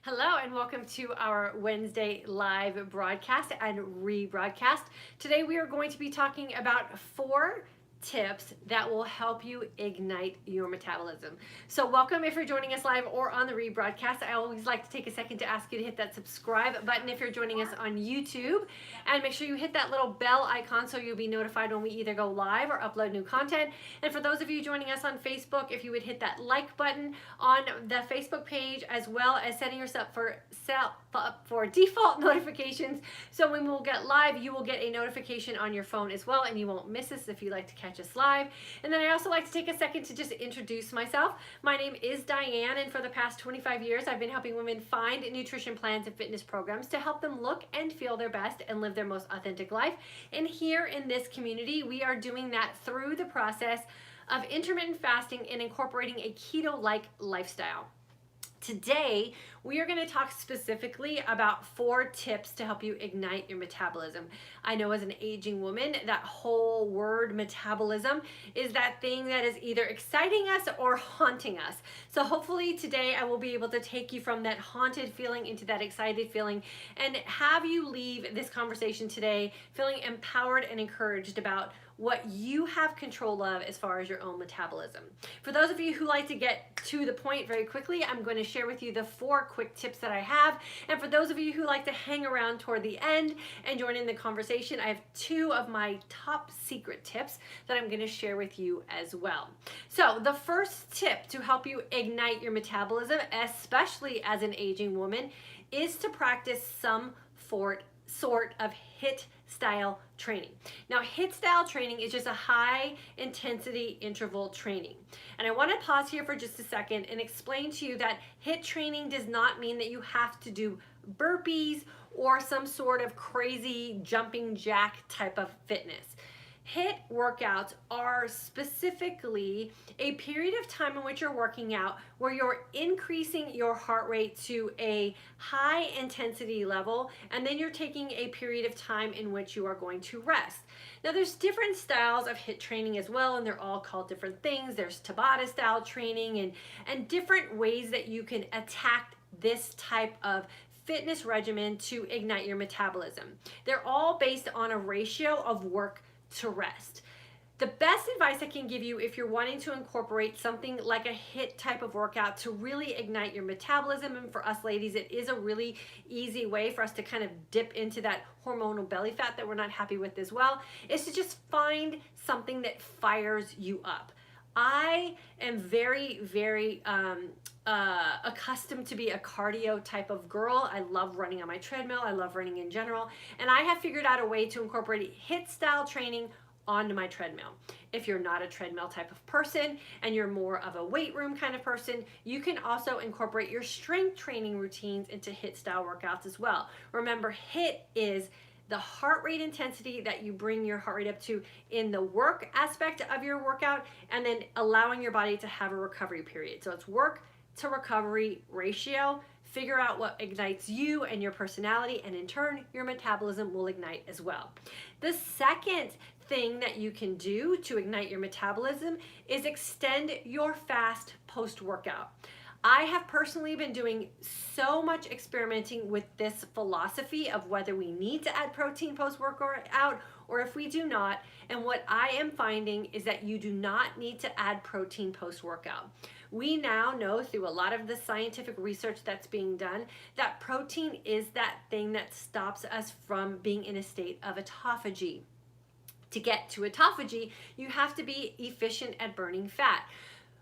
Hello and welcome to our Wednesday live broadcast and rebroadcast. Today we are going to be talking about 4 tips that will help you ignite your metabolism. So welcome if you're joining us live or on the rebroadcast. I always like to take a second to ask you to hit that subscribe button if you're joining us on YouTube, and make sure you hit that little bell icon so you'll be notified when we either go live or upload new content. And for those of you joining us on Facebook, if you would hit that like button on the Facebook page, as well as setting yourself up for default notifications, so when we'll get live you will get a notification on your phone as well, and you won't miss us if you like to catch us live. And then I also like to take a second to just introduce myself. My name is Diane, and for the past 25 years I've been helping women find nutrition plans and fitness programs to help them look and feel their best and live their most authentic life. And here in this community we are doing that through the process of intermittent fasting and incorporating a keto-like lifestyle. Today, we are going to talk specifically about 4 tips to help you ignite your metabolism. I know as an aging woman, that whole word metabolism is that thing that is either exciting us or haunting us. So hopefully today I will be able to take you from that haunted feeling into that excited feeling and have you leave this conversation today feeling empowered and encouraged about what you have control of as far as your own metabolism. For those of you who like to get to the point very quickly, I'm going to share with you the 4 quick tips that I have. And for those of you who like to hang around toward the end and join in the conversation, I have 2 of my top secret tips that I'm going to share with you as well. So the first tip to help you ignite your metabolism, especially as an aging woman, is to practice some sort of HIIT style training. Now, HIIT style training is just a high intensity interval training. And I want to pause here for just a second and explain to you that HIIT training does not mean that you have to do burpees or some sort of crazy jumping jack type of fitness. HIIT workouts are specifically a period of time in which you're working out where you're increasing your heart rate to a high intensity level, and then you're taking a period of time in which you are going to rest. Now there's different styles of HIIT training as well, and they're all called different things. There's Tabata style training and different ways that you can attack this type of fitness regimen to ignite your metabolism. They're all based on a ratio of work to rest. The best advice I can give you if you're wanting to incorporate something like a HIIT type of workout to really ignite your metabolism, and for us ladies it is a really easy way for us to kind of dip into that hormonal belly fat that we're not happy with as well, is to just find something that fires you up. I am very accustomed to be a cardio type of girl. I love running on my treadmill. I love running in general. And I have figured out a way to incorporate HIIT style training onto my treadmill. If you're not a treadmill type of person and you're more of a weight room kind of person, you can also incorporate your strength training routines into HIIT style workouts as well. Remember, HIIT is the heart rate intensity that you bring your heart rate up to in the work aspect of your workout, and then allowing your body to have a recovery period. So it's work to recovery ratio. Figure out what ignites you and your personality, and in turn your metabolism will ignite as well. The second thing that you can do to ignite your metabolism is extend your fast post-workout. I have personally been doing so much experimenting with this philosophy of whether we need to add protein post-workout or if we do not, and what I am finding is that you do not need to add protein post-workout. We now know through a lot of the scientific research that's being done that protein is that thing that stops us from being in a state of autophagy. To get to autophagy, you have to be efficient at burning fat.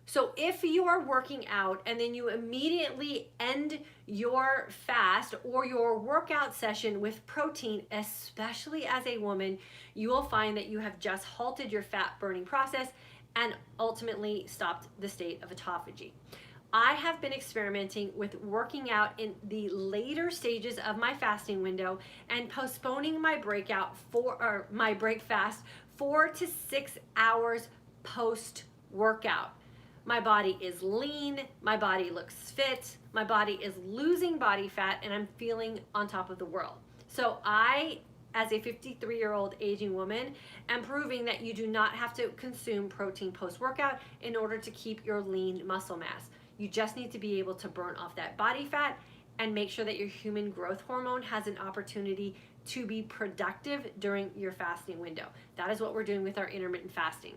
So if you are working out and then you immediately end your fast or your workout session with protein, especially as a woman, you will find that you have just halted your fat burning process and ultimately stopped the state of autophagy. I have been experimenting with working out in the later stages of my fasting window and postponing my break fast 4 to 6 hours post workout. My body is lean, my body looks fit, my body is losing body fat, and I'm feeling on top of the world. So I, as a 53-year-old aging woman, am proving that you do not have to consume protein post-workout in order to keep your lean muscle mass. You just need to be able to burn off that body fat and make sure that your human growth hormone has an opportunity to be productive during your fasting window. That is what we're doing with our intermittent fasting.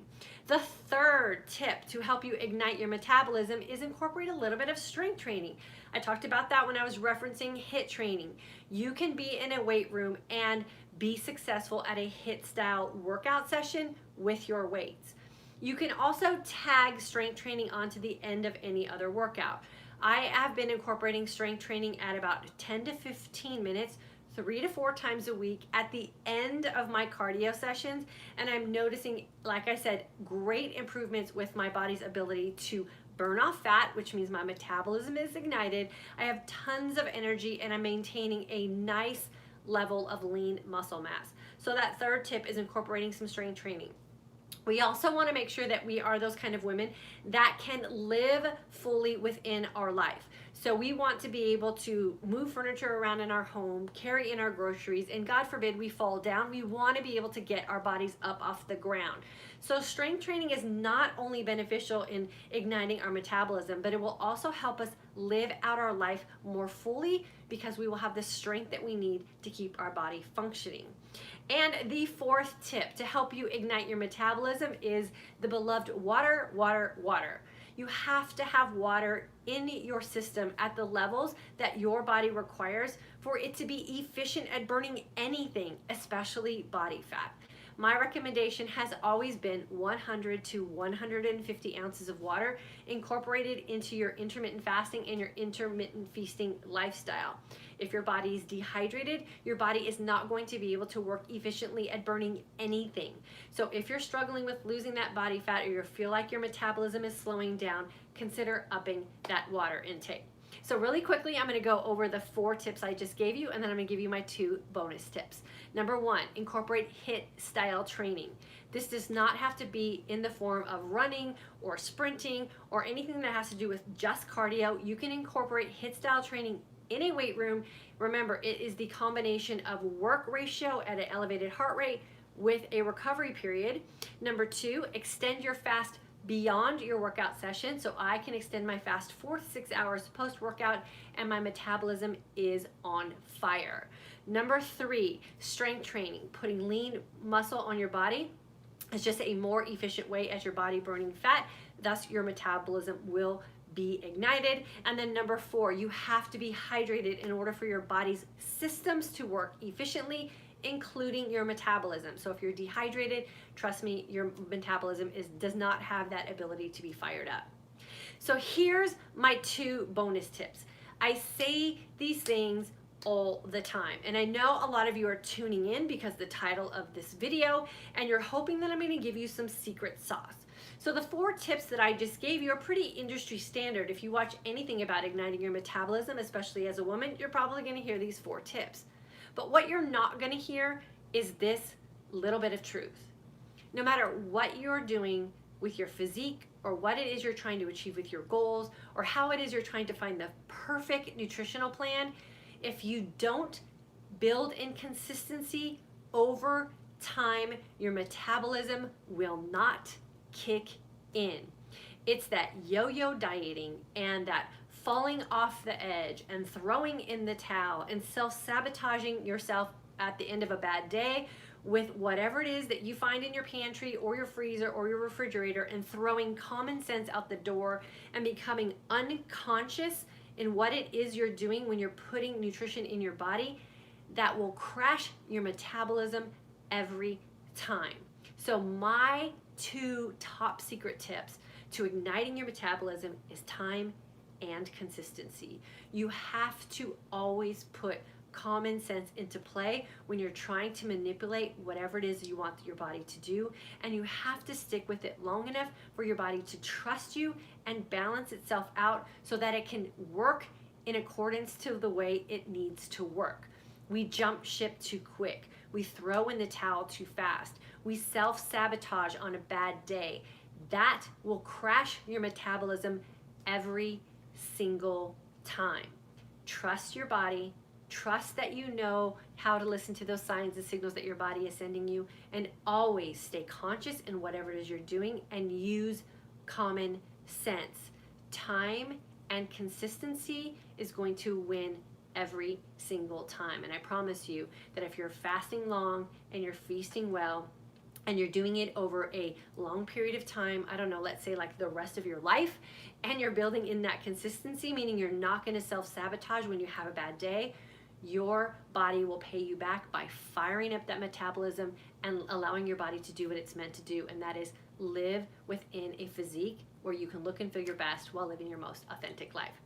The third tip to help you ignite your metabolism is incorporate a little bit of strength training. I talked about that when I was referencing HIIT training. You can be in a weight room and be successful at a HIIT style workout session with your weights. You can also tag strength training onto the end of any other workout. I have been incorporating strength training at about 10 to 15 minutes 3 to 4 times a week at the end of my cardio sessions, and I'm noticing, like I said, great improvements with my body's ability to burn off fat, which means my metabolism is ignited. I have tons of energy and I'm maintaining a nice level of lean muscle mass. So that third tip is incorporating some strength training. We also want to make sure that we are those kind of women that can live fully within our life. So we want to be able to move furniture around in our home, carry in our groceries, and God forbid we fall down. We want to be able to get our bodies up off the ground. So strength training is not only beneficial in igniting our metabolism, but it will also help us live out our life more fully because we will have the strength that we need to keep our body functioning. And the fourth tip to help you ignite your metabolism is the beloved water, water, water. You have to have water in your system at the levels that your body requires for it to be efficient at burning anything, especially body fat. My recommendation has always been 100 to 150 ounces of water incorporated into your intermittent fasting and your intermittent feasting lifestyle. If your body is dehydrated, your body is not going to be able to work efficiently at burning anything. So if you're struggling with losing that body fat or you feel like your metabolism is slowing down, consider upping that water intake. So really quickly, I'm going to go over the 4 tips I just gave you, and then I'm going to give you my 2 bonus tips. Number 1, incorporate HIIT style training. This does not have to be in the form of running or sprinting or anything that has to do with just cardio. You can incorporate HIIT style training in a weight room. Remember, it is the combination of work ratio at an elevated heart rate with a recovery period. Number 2, extend your fast beyond your workout session. So I can extend my fast 4 to 6 hours post-workout and my metabolism is on fire. Number 3, strength training. Putting lean muscle on your body is just a more efficient way as your body burning fat. Thus your metabolism will be ignited. And then number 4, you have to be hydrated in order for your body's systems to work efficiently, including your metabolism. So if you're dehydrated, trust me, your metabolism does not have that ability to be fired up. So here's my 2 bonus tips. I say these things all the time, and I know a lot of you are tuning in because the title of this video, and you're hoping that I'm going to give you some secret sauce. So the 4 tips that I just gave you are pretty industry standard. If you watch anything about igniting your metabolism, especially as a woman, you're probably going to hear these 4 tips. But what you're not going to hear is this little bit of truth. No matter what you're doing with your physique or what it is you're trying to achieve with your goals or how it is you're trying to find the perfect nutritional plan, if you don't build in consistency over time, your metabolism will not kick in. It's that yo-yo dieting and that falling off the edge and throwing in the towel and self-sabotaging yourself at the end of a bad day with whatever it is that you find in your pantry or your freezer or your refrigerator, and throwing common sense out the door and becoming unconscious in what it is you're doing when you're putting nutrition in your body, that will crash your metabolism every time. So my 2 top secret tips to igniting your metabolism is time and consistency. You have to always put common sense into play when you're trying to manipulate whatever it is you want your body to do, and you have to stick with it long enough for your body to trust you and balance itself out so that it can work in accordance to the way it needs to work. We jump ship too quick. We throw in the towel too fast. We self-sabotage on a bad day. That will crash your metabolism every single time. Trust your body. Trust that you know how to listen to those signs and signals that your body is sending you, and always stay conscious in whatever it is you're doing and use common sense. Time and consistency is going to win every single time. And I promise you that if you're fasting long and you're feasting well, and you're doing it over a long period of time, I don't know, let's say like the rest of your life, and you're building in that consistency, meaning you're not going to self-sabotage when you have a bad day, your body will pay you back by firing up that metabolism and allowing your body to do what it's meant to do, and that is live within a physique where you can look and feel your best while living your most authentic life.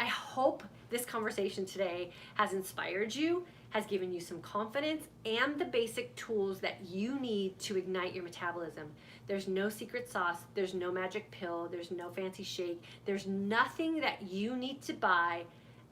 I hope this conversation today has inspired you, has given you some confidence and the basic tools that you need to ignite your metabolism. There's no secret sauce, there's no magic pill, there's no fancy shake, there's nothing that you need to buy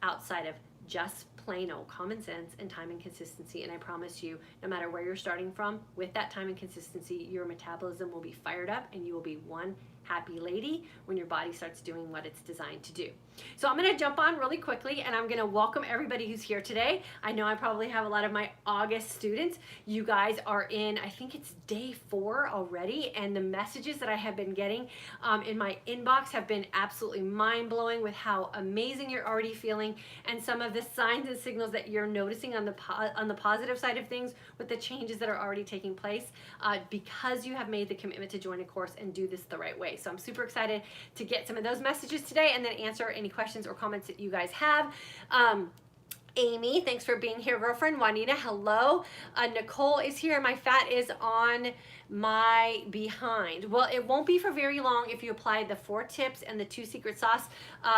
outside of just plain old common sense and time and consistency. And I promise you, no matter where you're starting from, with that time and consistency, your metabolism will be fired up and you will be one happy lady when your body starts doing what it's designed to do. So I'm going to jump on really quickly and I'm going to welcome everybody who's here today. I know I probably have a lot of my August students. You guys are in, I think it's day 4 already, and the messages that I have been getting in my inbox have been absolutely mind-blowing with how amazing you're already feeling, and some of the signs and signals that you're noticing on the positive side of things with the changes that are already taking place because you have made the commitment to join a course and do this the right way. So I'm super excited to get some of those messages today and then answer any questions or comments that you guys have. Amy, thanks for being here, girlfriend. Juanita, hello. Nicole is here. My fat is on my behind. Well, it won't be for very long if you apply the 4 tips and the 2 secret sauce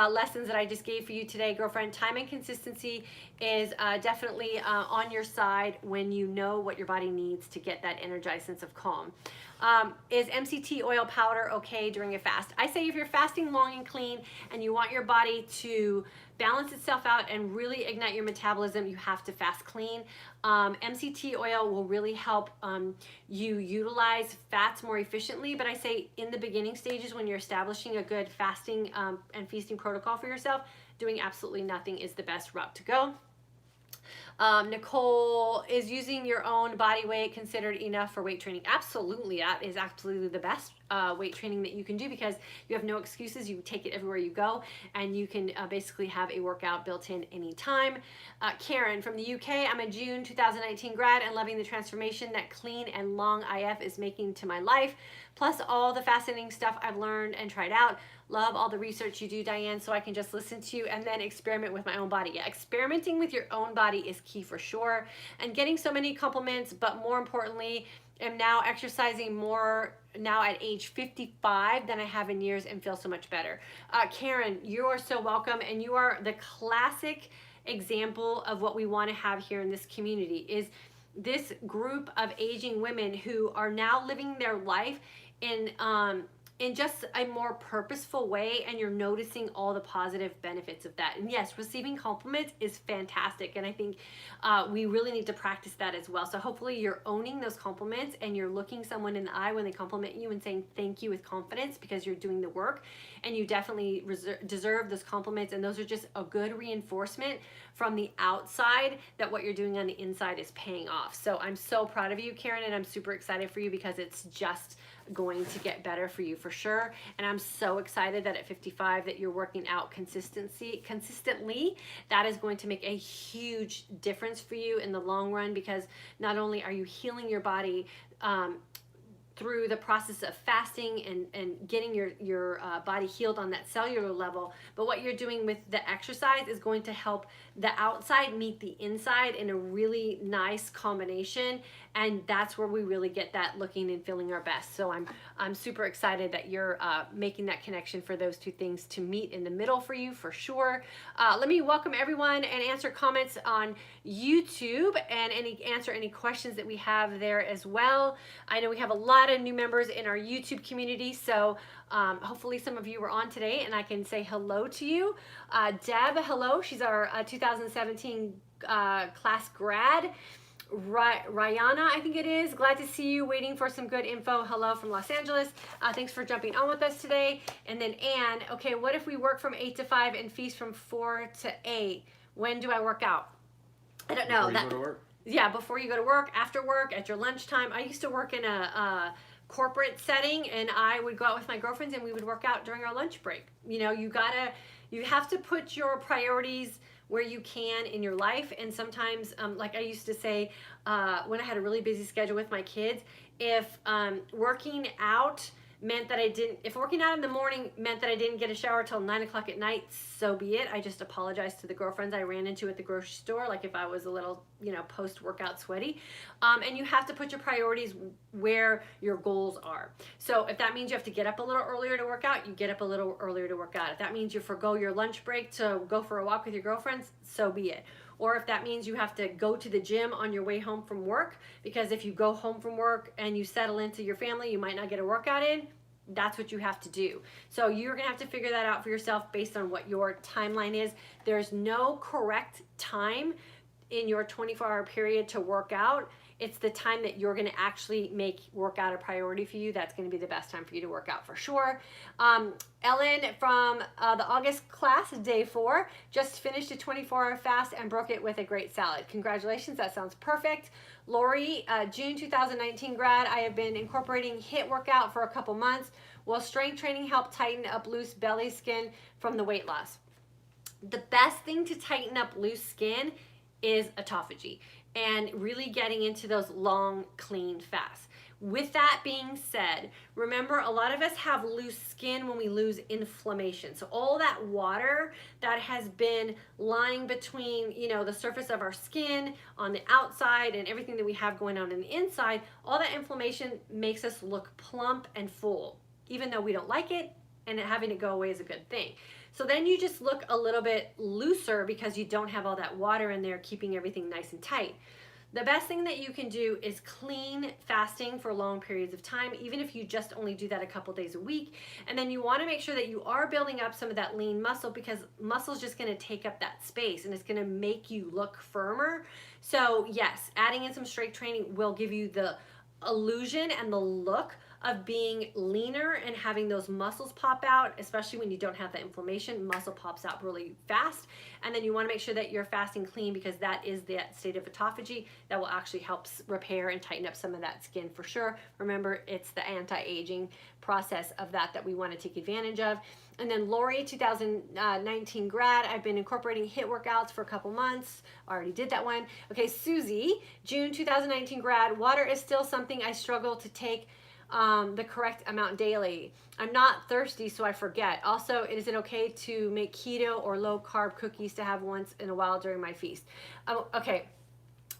lessons that I just gave for you today, girlfriend. Time and consistency is definitely on your side when you know what your body needs to get that energized sense of calm. Is MCT oil powder okay during a fast? I say if you're fasting long and clean and you want your body to balance itself out and really ignite your metabolism, you have to fast clean. MCT oil will really help you utilize fats more efficiently, but I say in the beginning stages when you're establishing a good fasting and feasting protocol for yourself, doing absolutely nothing is the best route to go. Nicole, is using your own body weight considered enough for weight training? Absolutely, that is absolutely the best weight training that you can do because you have no excuses. You take it everywhere you go, and you can basically have a workout built in anytime. Karen from the UK, I'm a June 2019 grad and loving the transformation that clean and long IF is making to my life, plus all the fascinating stuff I've learned and tried out. Love all the research you do, Diane, so I can just listen to you and then experiment with my own body. Yeah, experimenting with your own body is key for sure. And getting so many compliments, but more importantly, am now exercising more now at age 55 than I have in years and feel so much better. Karen, you are so welcome, and you are the classic example of what we want to have here in this community, is this group of aging women who are now living their life in just a more purposeful way, and you're noticing all the positive benefits of that. And yes, receiving compliments is fantastic, and I think we really need to practice that as well. So hopefully you're owning those compliments and you're looking someone in the eye when they compliment you and saying thank you with confidence because you're doing the work, and you definitely deserve those compliments, and those are just a good reinforcement from the outside that what you're doing on the inside is paying off. So I'm so proud of you, Karen, and I'm super excited for you because it's just going to get better for you for sure. And I'm so excited that at 55 that you're working out consistently. That is going to make a huge difference for you in the long run, because not only are you healing your body through the process of fasting and getting your body healed on that cellular level, but what you're doing with the exercise is going to help the outside meet the inside in a really nice combination, and that's where we really get that looking and feeling our best. So I'm super excited that you're making that connection for those two things to meet in the middle for you for sure. Let me welcome everyone and answer comments on YouTube and answer any questions that we have there as well. I know we have a lot of new members in our YouTube community, so hopefully some of you were on today and I can say hello to you. Deb, hello. She's our 2017 class grad. Rihanna, I think it is. Glad to see you. Waiting for some good info. Hello from Los Angeles. Thanks for jumping on with us today. And then Ann, okay, what if we work from 8 to 5 and feast from 4 to 8? When do I work out? I don't know. Before you go to work? Yeah, before you go to work, after work, at your lunchtime. I used to work in a corporate setting, and I would go out with my girlfriends and we would work out during our lunch break. You know, you gotta You have to put your priorities where you can in your life. And sometimes, like I used to say, when I had a really busy schedule with my kids, if working out meant that if working out in the morning meant that I didn't get a shower till 9 o'clock at night, so be it. I just apologized to the girlfriends I ran into at the grocery store, like if I was a little, post-workout sweaty. And you have to put your priorities where your goals are. So if that means you have to get up a little earlier to work out, you get up a little earlier to work out. If that means you forgo your lunch break to go for a walk with your girlfriends, so be it. Or if that means you have to go to the gym on your way home from work, because if you go home from work and you settle into your family, you might not get a workout in, that's what you have to do. So you're gonna have to figure that out for yourself based on what your timeline is. There's no correct time in your 24-hour period to work out. It's the time that you're gonna actually make workout a priority for you. That's gonna be the best time for you to work out for sure. Ellen from the August class, day 4, just finished a 24-hour fast and broke it with a great salad. Congratulations, that sounds perfect. Lori, June 2019 grad, I have been incorporating HIIT workout for a couple months. Will strength training help tighten up loose belly skin from the weight loss? The best thing to tighten up loose skin is autophagy and really getting into those long, clean fasts. With that being said, remember, a lot of us have loose skin when we lose inflammation. So all that water that has been lying between, the surface of our skin on the outside and everything that we have going on the inside, all that inflammation makes us look plump and full, even though we don't like it, and having it go away is a good thing. So then you just look a little bit looser because you don't have all that water in there keeping everything nice and tight. The best thing that you can do is clean fasting for long periods of time, even if you just only do that a couple days a week. And then you want to make sure that you are building up some of that lean muscle, because muscle is just going to take up that space and it's going to make you look firmer. So yes, adding in some strength training will give you the illusion and the look of being leaner and having those muscles pop out, especially when you don't have that inflammation. Muscle pops out really fast. And then you want to make sure that you're fasting clean, because that is that state of autophagy that will actually help repair and tighten up some of that skin for sure. Remember, it's the anti-aging process of that we want to take advantage of. And then Lori, 2019 grad, I've been incorporating HIIT workouts for a couple months. Already did that one. Okay, Susie, June 2019 grad, water is still something I struggle to take the correct amount daily. I'm not thirsty, so I forget. Also, is it okay to make keto or low carb cookies to have once in a while during my feast? Okay,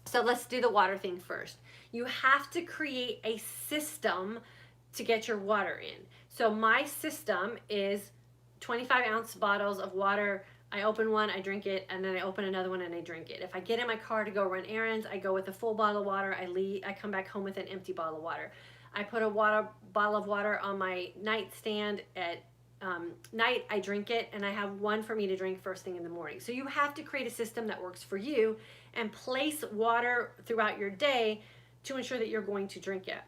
so let's do the water thing first. You have to create a system to get your water in. So my system is 25-ounce bottles of water. I open one, I drink it, and then I open another one and I drink it. If I get in my car to go run errands, I go with a full bottle of water. I come back home with an empty bottle of water. I put a bottle of water on my nightstand at night. I drink it, and I have one for me to drink first thing in the morning. So you have to create a system that works for you and place water throughout your day to ensure that you're going to drink it.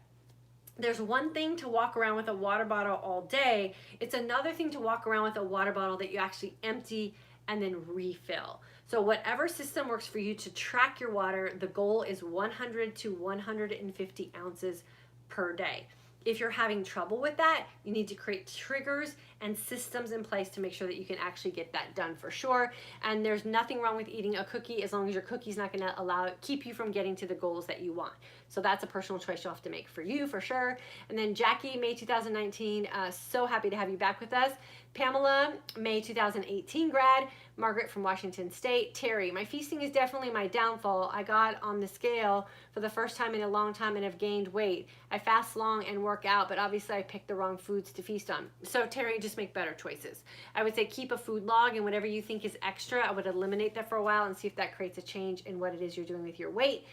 There's one thing to walk around with a water bottle all day. It's another thing to walk around with a water bottle that you actually empty and then refill. So whatever system works for you to track your water, the goal is 100 to 150 ounces per day. If you're having trouble with that, you need to create triggers and systems in place to make sure that you can actually get that done for sure. And there's nothing wrong with eating a cookie as long as your cookie's not going to keep you from getting to the goals that you want. So that's a personal choice you'll have to make for you for sure. And then Jackie, May 2019, so happy to have you back with us. Pamela, May 2018 grad. Margaret from Washington State. Terry, my feasting is definitely my downfall. I got on the scale for the first time in a long time and have gained weight. I fast long and work out, but obviously I picked the wrong foods to feast on. So Terry, just make better choices. I would say keep a food log, and whatever you think is extra, I would eliminate that for a while and see if that creates a change in what it is you're doing with your weight.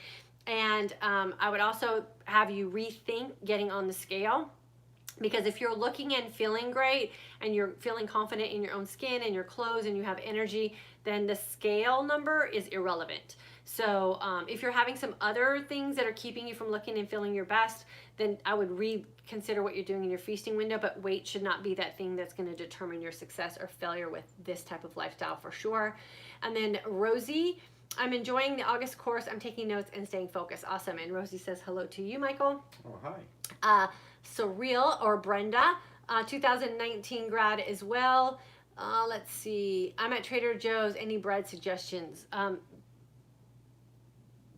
And I would also have you rethink getting on the scale. Because if you're looking and feeling great and you're feeling confident in your own skin and your clothes and you have energy, then the scale number is irrelevant. So if you're having some other things that are keeping you from looking and feeling your best, then I would reconsider what you're doing in your feasting window. But weight should not be that thing that's going to determine your success or failure with this type of lifestyle for sure. And then Rosie, I'm enjoying the August course. I'm taking notes and staying focused. Awesome. And Rosie says hello to you, Michael. Oh, hi. Surreal, or Brenda, 2019 grad as well. Let's see. I'm at Trader Joe's. Any bread suggestions?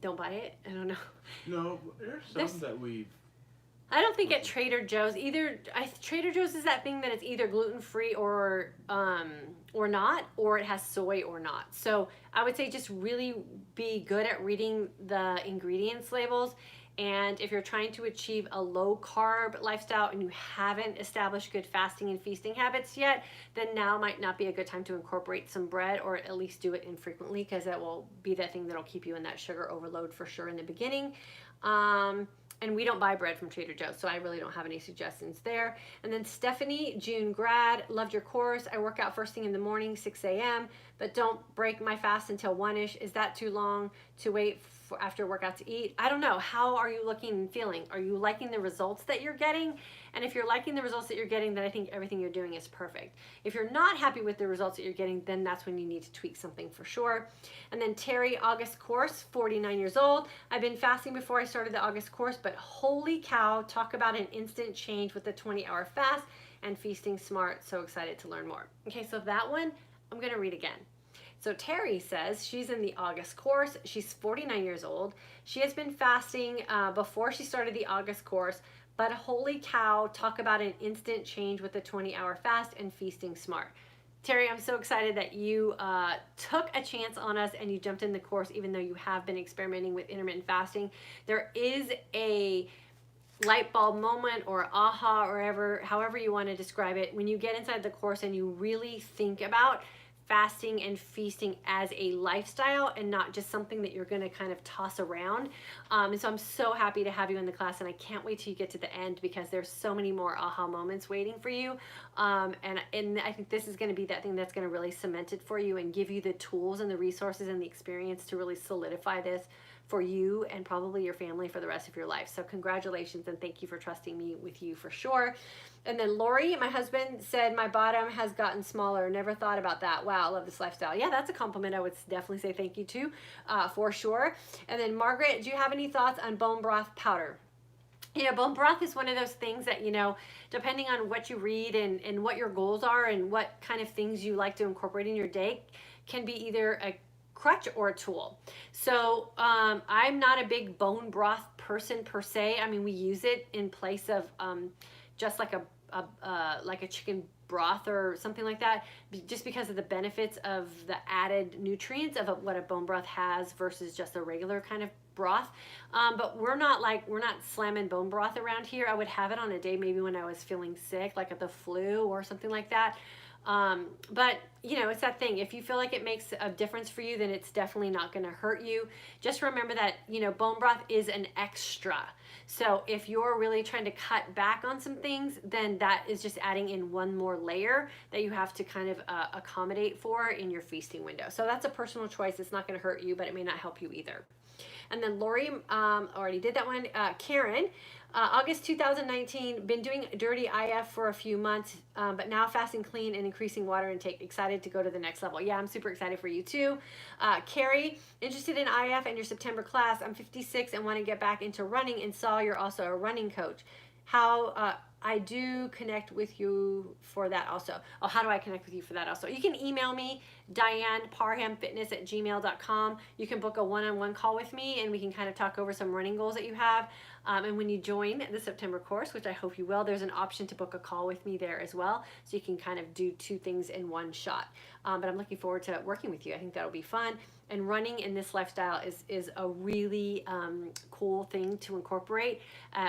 Don't buy it. I don't know. No, there's some that we've. I don't think at Trader Joe's either. Trader Joe's is that thing that it's either gluten-free or not, or it has soy or not. So I would say just really be good at reading the ingredients labels. And if you're trying to achieve a low carb lifestyle and you haven't established good fasting and feasting habits yet, then now might not be a good time to incorporate some bread, or at least do it infrequently, because that will be that thing that'll keep you in that sugar overload for sure in the beginning. And we don't buy bread from Trader Joe's, so I really don't have any suggestions there. And then Stephanie, June grad, loved your course. I work out first thing in the morning, 6 a.m., but don't break my fast until 1-ish. Is that too long to wait for after workout to eat? I don't know. How are you looking and feeling? Are you liking the results that you're getting? And if you're liking the results that you're getting, then I think everything you're doing is perfect. If you're not happy with the results that you're getting, then that's when you need to tweak something for sure. And then Terry, August course, 49 years old. I've been fasting before I started the August course, but holy cow, talk about an instant change with the 20-hour fast and feasting smart. So excited to learn more. Okay, so that one, I'm going to read again. So Terry says she's in the August course. She's 49 years old. She has been fasting before she started the August course, but holy cow, talk about an instant change with the 20-hour fast and feasting smart. Terry, I'm so excited that you took a chance on us and you jumped in the course, even though you have been experimenting with intermittent fasting. There is a light bulb moment or aha, or however you want to describe it, when you get inside the course and you really think about fasting and feasting as a lifestyle and not just something that you're going to kind of toss around. And so I'm so happy to have you in the class, and I can't wait till you get to the end, because there's so many more aha moments waiting for you. And I think this is going to be that thing that's going to really cement it for you and give you the tools and the resources and the experience to really solidify this for you and probably your family for the rest of your life. So congratulations, and thank you for trusting me with you for sure. And then Lori, my husband, said my bottom has gotten smaller. Never thought about that. Wow, I love this lifestyle. Yeah, that's a compliment I would definitely say thank you to, for sure. And then Margaret, do you have any thoughts on bone broth powder? You know, bone broth is one of those things that, you know, depending on what you read and what your goals are and what kind of things you like to incorporate in your day, can be either a crutch or a tool. So I'm not a big bone broth person per se. I mean, we use it in place of just like a chicken broth or something like that, just because of the benefits of the added nutrients of what a bone broth has versus just a regular kind of broth. But we're not slamming bone broth around here. I would have it on a day maybe when I was feeling sick, like at the flu or something like that. But you know, it's that thing. If you feel like it makes a difference for you, then it's definitely not going to hurt you. Just remember that, you know, bone broth is an extra. So if you're really trying to cut back on some things, then that is just adding in one more layer that you have to kind of accommodate for in your feasting window. So that's a personal choice. It's not going to hurt you, but it may not help you either. And then Lori, already did that one. Karen, August 2019, been doing dirty IF for a few months, but now fasting clean and increasing water intake. Excited to go to the next level. Yeah, I'm super excited for you too. Carrie, interested in IF and your September class. I'm 56 and want to get back into running, and saw you're also a running coach. How I do connect with you for that also. Oh, how do I connect with you for that also? You can email me, dyannparhamfitness@gmail.com. You can book a one-on-one call with me, and we can kind of talk over some running goals that you have. And when you join the September course, which I hope you will, there's an option to book a call with me there as well. So you can kind of do two things in one shot. But I'm looking forward to working with you. I think that'll be fun. And running in this lifestyle is a really cool thing to incorporate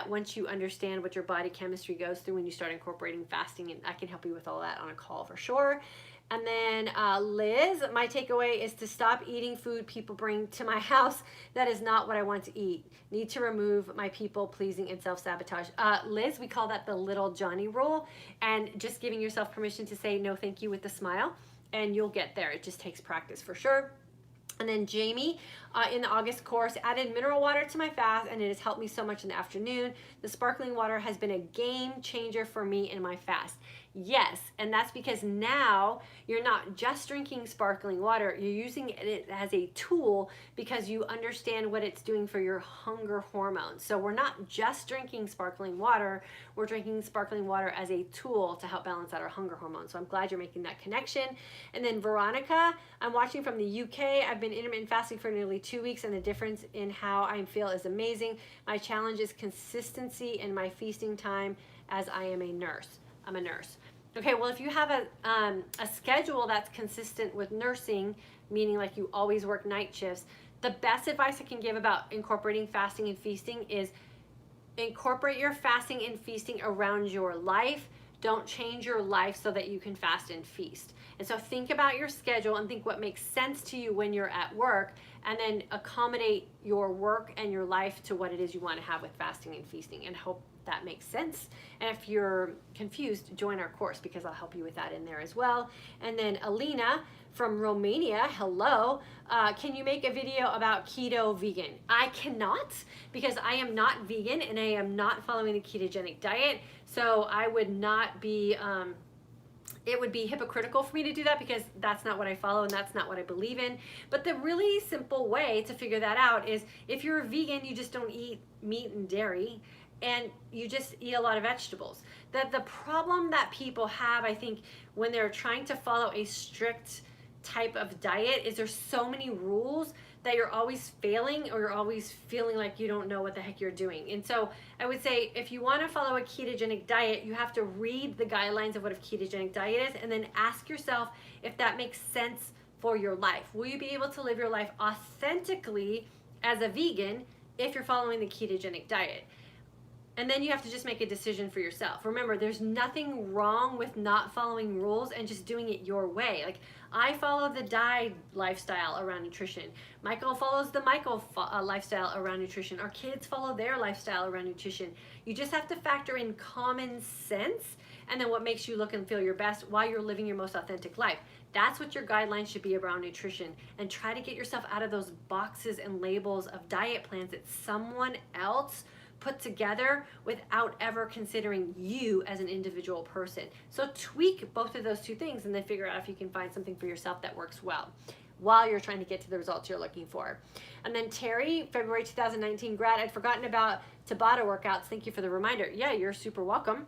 once you understand what your body chemistry goes through when you start incorporating fasting. And I can help you with all that on a call for sure. And then Liz, my takeaway is to stop eating food people bring to my house. That is not what I want to eat. Need to remove my people pleasing and self-sabotage. Liz, we call that the little Johnny rule, and just giving yourself permission to say no thank you with a smile, and you'll get there. It just takes practice for sure. And then Jamie, in the August course, added mineral water to my fast, and it has helped me so much in the afternoon. The sparkling water has been a game changer for me in my fast. Yes, and that's because now you're not just drinking sparkling water, you're using it as a tool because you understand what it's doing for your hunger hormones. So we're not just drinking sparkling water, we're drinking sparkling water as a tool to help balance out our hunger hormones. So I'm glad you're making that connection. And then Veronica, I'm watching from the UK. I've been intermittent fasting for nearly 2 weeks, and the difference in how I feel is amazing. My challenge is consistency in my feasting time as I am a nurse. I'm a nurse. Okay, well, if you have a schedule that's consistent with nursing, meaning like you always work night shifts, the best advice I can give about incorporating fasting and feasting is incorporate your fasting and feasting around your life. Don't change your life so that you can fast and feast. And so think about your schedule and think what makes sense to you when you're at work, and then accommodate your work and your life to what it is you want to have with fasting and feasting, and hope that makes sense. And if you're confused, join our course because I'll help you with that in there as well. And then Alina from Romania, hello. Can you make a video about keto vegan? I cannot, because I am not vegan and I am not following the ketogenic diet. So I would not be, it would be hypocritical for me to do that because that's not what I follow and that's not what I believe in. But the really simple way to figure that out is if you're a vegan, you just don't eat meat and dairy, and you just eat a lot of vegetables. The problem that people have, I think, when they're trying to follow a strict type of diet is there's so many rules that you're always failing, or you're always feeling like you don't know what the heck you're doing. And so I would say if you want to follow a ketogenic diet, you have to read the guidelines of what a ketogenic diet is and then ask yourself if that makes sense for your life. Will you be able to live your life authentically as a vegan if you're following the ketogenic diet? And then you have to just make a decision for yourself. Remember, there's nothing wrong with not following rules and just doing it your way. Like, I follow the Di lifestyle around nutrition. Michael follows the Michael lifestyle around nutrition. Our kids follow their lifestyle around nutrition. You just have to factor in common sense and then what makes you look and feel your best while you're living your most authentic life. That's what your guidelines should be around nutrition. And try to get yourself out of those boxes and labels of diet plans that someone else put together without ever considering you as an individual person. So tweak both of those two things and then figure out if you can find something for yourself that works well while you're trying to get to the results you're looking for. And then Terry, February 2019 grad, I'd forgotten about Tabata workouts. Thank you for the reminder. Yeah, you're super welcome.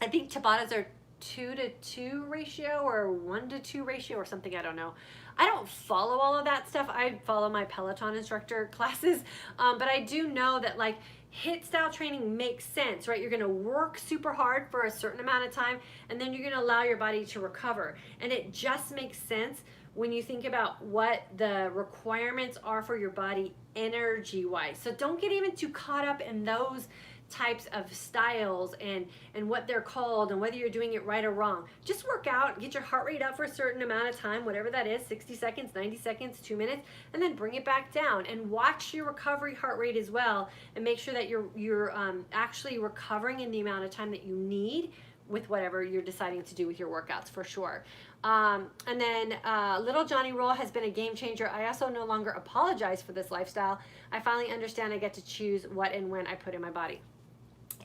I think Tabatas are 2-to-2 ratio or 1-to-2 ratio or something, I don't know. I don't follow all of that stuff. I follow my Peloton instructor classes, but I do know that like HIIT style training makes sense, right? You're gonna work super hard for a certain amount of time and then you're gonna allow your body to recover. And it just makes sense when you think about what the requirements are for your body energy-wise. So don't get even too caught up in those types of styles and what they're called and whether you're doing it right or wrong. Just work out, get your heart rate up for a certain amount of time, whatever that is, 60 seconds, 90 seconds, 2 minutes, and then bring it back down and watch your recovery heart rate as well and make sure that you're actually recovering in the amount of time that you need with whatever you're deciding to do with your workouts for sure. And then Little Johnny Roll has been a game changer. I also no longer apologize for this lifestyle. I finally understand I get to choose what and when I put in my body.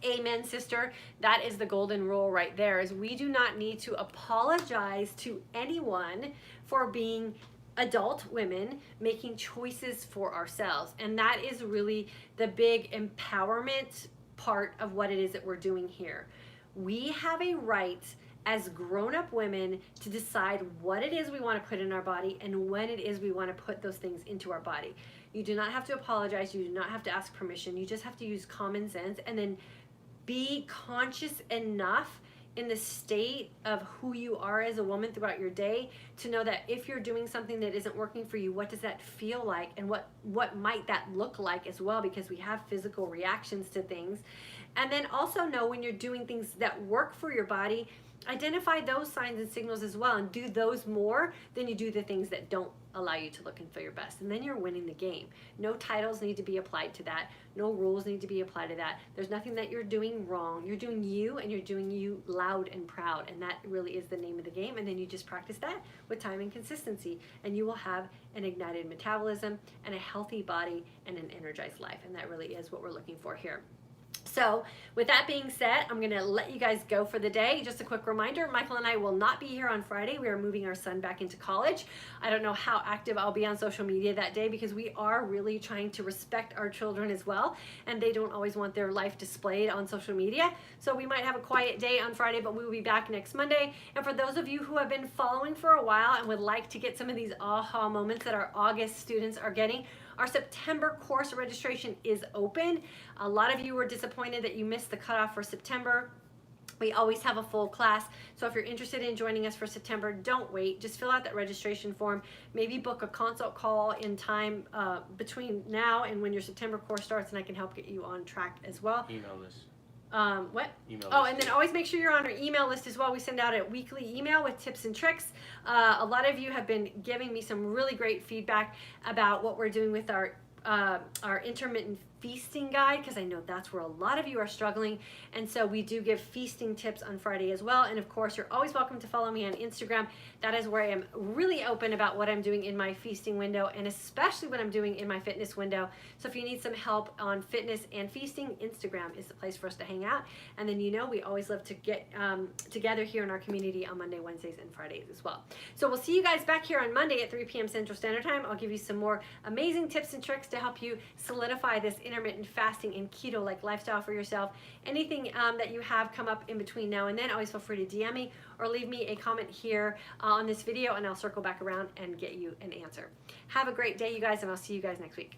Amen, sister. That is the golden rule right there, is we do not need to apologize to anyone for being adult women making choices for ourselves. And that is really the big empowerment part of what it is that we're doing here. We have a right as grown-up women to decide what it is we want to put in our body and when it is we want to put those things into our body. You do not have to apologize. You do not have to ask permission. You just have to use common sense and then be conscious enough in the state of who you are as a woman throughout your day to know that if you're doing something that isn't working for you, what does that feel like and what might that look like as well, because we have physical reactions to things. And then also know when you're doing things that work for your body, identify those signs and signals as well and do those more than you do the things that don't allow you to look and feel your best. And then you're winning the game. No titles need to be applied to that. No rules need to be applied to that. There's nothing that you're doing wrong. You're doing you, and you're doing you loud and proud. And that really is the name of the game. And then you just practice that with time and consistency. And you will have an ignited metabolism and a healthy body and an energized life. And that really is what we're looking for here. So with that being said, I'm going to let you guys go for the day. Just a quick reminder, Michael and I will not be here on Friday. We are moving our son back into college. I don't know how active I'll be on social media that day because we are really trying to respect our children as well, and they don't always want their life displayed on social media. So we might have a quiet day on Friday, but we will be back next Monday. And for those of you who have been following for a while and would like to get some of these aha moments that our August students are getting, our September course registration is open. A lot of you were disappointed that you missed the cutoff for September. We always have a full class, so if you're interested in joining us for September, don't wait. Just fill out that registration form. Maybe book a consult call in time between now and when your September course starts, and I can help get you on track as well. Email us. What? Email Oh, us. and then always make sure you're on our email list as well. We send out a weekly email with tips and tricks. A lot of you have been giving me some really great feedback about what we're doing with our intermittent feasting guide, because I know that's where a lot of you are struggling, and so we do give feasting tips on Friday as well. And of course, you're always welcome to follow me on Instagram. That is where I am really open about what I'm doing in my feasting window, and especially what I'm doing in my fitness window. So if you need some help on fitness and feasting, Instagram is the place for us to hang out. And then we always love to get together here in our community on Monday, Wednesdays, and Fridays as well. So we'll see you guys back here on Monday at 3 p.m. Central Standard Time. I'll give you some more amazing tips and tricks to help you solidify this intermittent fasting and keto-like lifestyle for yourself. Anything that you have come up in between now and then, always feel free to DM me or leave me a comment here on this video, and I'll circle back around and get you an answer. Have a great day, you guys, and I'll see you guys next week.